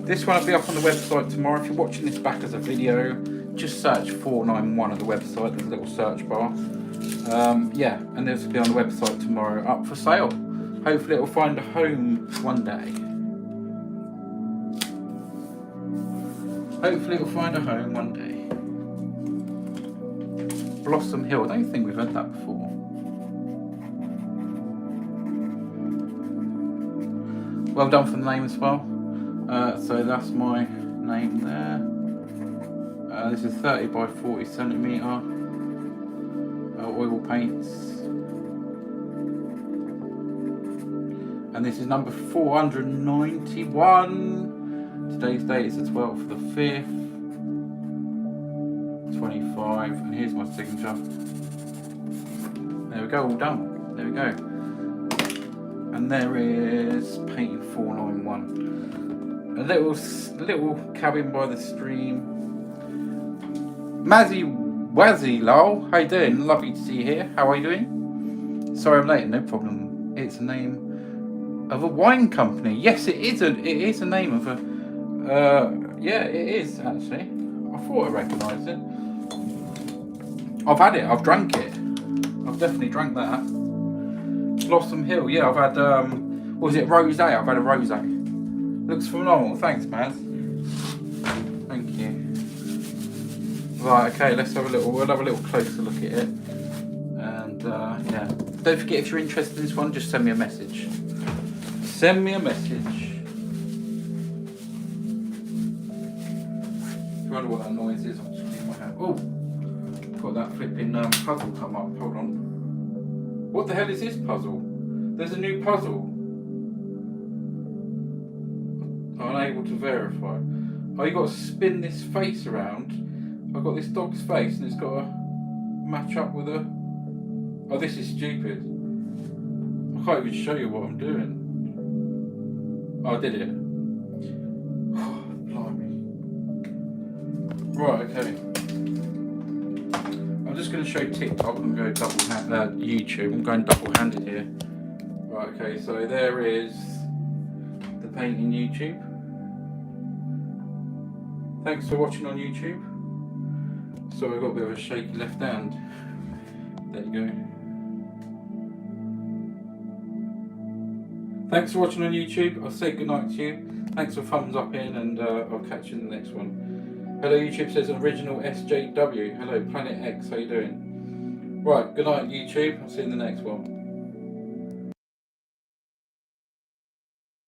This one will be up on the website tomorrow. If you're watching this back as a video, just search 491 on the website. There's a little search bar. Yeah, and this will be on the website tomorrow, up for sale. Hopefully it will find a home one day. Hopefully it will find a home one day. Blossom Hill. I don't think we've had that before. Well done for the name as well. So that's my name there. This is 30 by 40 centimetre. Oil paints. And this is number 491. Today's date is the 12th of the 5th. 25, and here's my signature. There we go, all done. There we go. And there is painting 491. A little cabin by the stream. Mazzy Wazzy lol, how you doing? Lovely to see you here. How are you doing? Sorry I'm late, no problem. It's the name of a wine company. Yes, it is a name of a yeah, it is actually. I thought I recognised it. I've had it, I've drank it. I've definitely drank that. Blossom Hill, yeah, I've had, what was it, rosé? I've had a rosé. Looks phenomenal, thanks, man. Thank you. Right, okay, we'll have a little closer look at it. And, yeah. Don't forget, if you're interested in this one, just send me a message. Send me a message. If you wonder what that noise is, I'm just cleaning my hand. Oh! Got that flipping puzzle come up. Hold on. What the hell is this puzzle? There's a new puzzle. Unable to verify. Oh, you got to spin this face around. I've got this dog's face and it's got to match up with a... Oh, this is stupid. I can't even show you what I'm doing. Oh, I did it. Blimey. Right, okay. I'm just going to show TikTok and go YouTube. I'm going double-handed here. Right, okay, so there is the painting YouTube. Thanks for watching on YouTube. So I've got a bit of a shaky left hand. There you go. Thanks for watching on YouTube. I'll say goodnight to you. Thanks for thumbs up in, and I'll catch you in the next one. Hello YouTube says original SJW. Hello Planet X, how you doing? Right, good night YouTube. I'll see you in the next one.